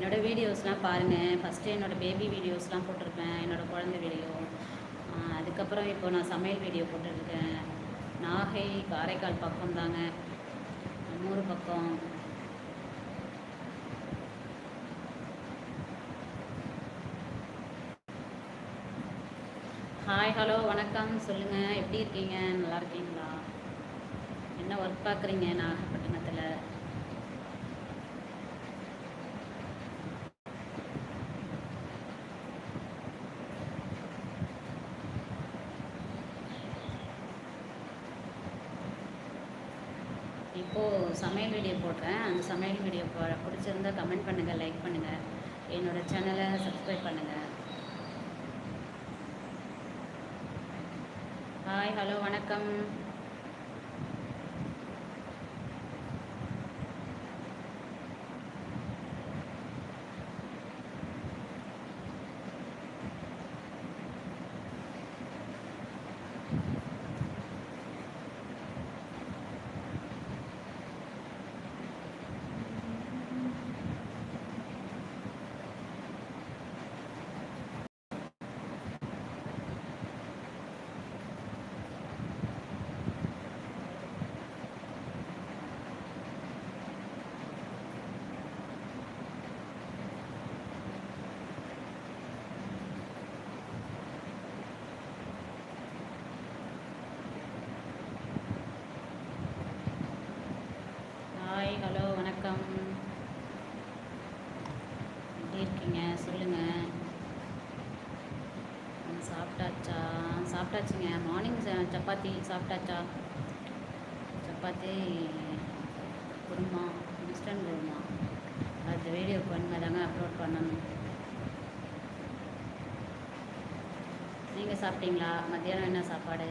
என்னோடய வீடியோஸ்லாம் பாருங்கள். ஃபஸ்ட்டு என்னோடய பேபி வீடியோஸ்லாம் போட்டிருப்பேன், என்னோடய குழந்தை வீடியோ. அதுக்கப்புறம் இப்போ நான் சமையல் வீடியோ போட்டுருக்கேன். நாகை காரைக்கால் பக்கம் தாங்க, நம்ம ஊர் பக்கம். ஹாய், ஹலோ, வணக்கம். சொல்லுங்கள், எப்படி இருக்கீங்க? நல்லா இருக்கீங்களா? என்ன ஒர்க் பார்க்குறீங்க நாகப்பட்டினத்தில்? இப்போது சமையல் வீடியோ போடுறேன். அந்த சமையல் வீடியோ பிடிச்சிருந்தால் கமெண்ட் பண்ணுங்கள், லைக் பண்ணுங்கள், என்னோடய சேனலை சப்ஸ்கிரைப் பண்ணுங்கள். ஹாய், ஹலோ, வணக்கம். ஹாய், ஹலோ, வணக்கம். எப்படி இருக்கீங்க? சொல்லுங்கள். சாப்பிட்டாச்சா? சாப்பிட்டாச்சுங்க. மார்னிங் சப்பாத்தி சாப்பிட்டாச்சா? சப்பாத்தி குருமா, இன்ஸ்டன்ட் குருமா. அடுத்த வீடியோ பண்ண தாங்க அப்லோட் பண்ணணும். நீங்கள் சாப்பிட்டீங்களா? மத்தியானம் என்ன சாப்பாடு?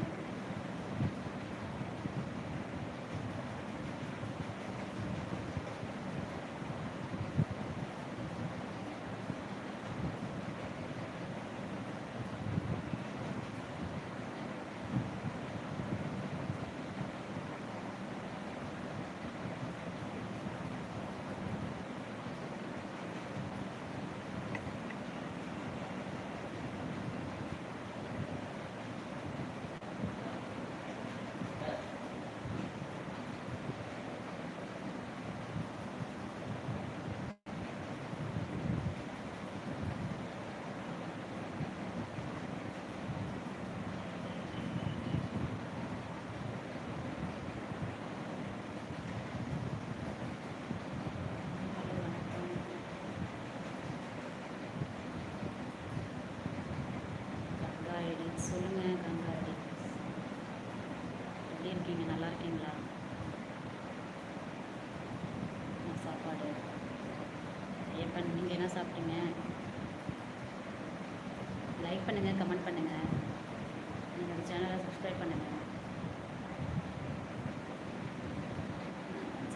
சொல்லுங்கள் கங்காடி, எப்படி இருக்கீங்க? நல்லா இருக்கீங்களா? சாப்பாடு எப்போ நீங்கள் என்ன சாப்பிட்டீங்க? லைக் பண்ணுங்கள், கமெண்ட் பண்ணுங்கள், என்னோடய சேனலை சப்ஸ்கிரைப் பண்ணுங்கள்.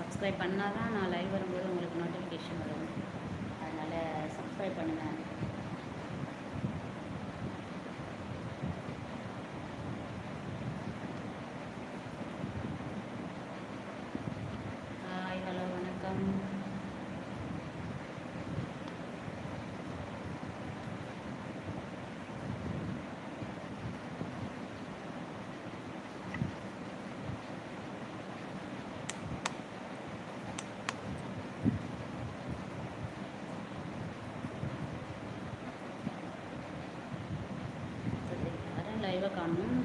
சப்ஸ்கிரைப் பண்ணால் தான் நான் லைவ் வரும்போது உங்களுக்கு நோட்டிஃபிகேஷன் வரும். அதனால் சப்ஸ்கிரைப் பண்ணுங்கள். ஹாய், ஹலோ, வணக்கம். யாரும் லைவை காணும்.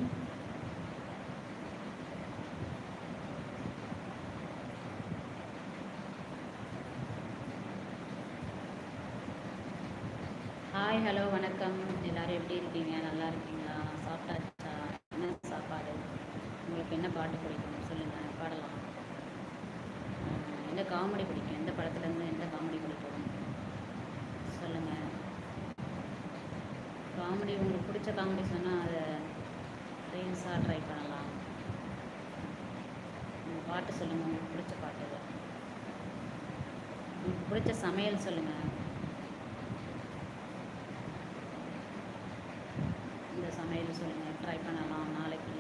ஹாய், ஹலோ, வணக்கம். எல்லோரும் எப்படி இருக்கீங்க? நல்லா இருக்கீங்களா? சாப்பிட்டாச்சா? என்ன சாப்பாடு? உங்களுக்கு என்ன பாட்டு பிடிக்கும்? சொல்லுங்கள், பாடலாம். எந்த காமெடி பிடிக்கும்? எந்த படத்துலேருந்து எந்த காமெடி பிடிக்கும்? சொல்லுங்கள். காமெடி உங்களுக்கு பிடிச்ச காமெடி சொன்னால் அதை ரீல்ஸாக ட்ரை பண்ணலாம். உங்கள் பாட்டு சொல்லுங்கள், உங்களுக்கு பிடிச்ச பாட்டு. உங்களுக்கு பிடிச்ச சமையல் சொல்லுங்கள். இந்த சமையல் சொல்லுங்கள், ட்ரை பண்ணலாம் நாளைக்கு.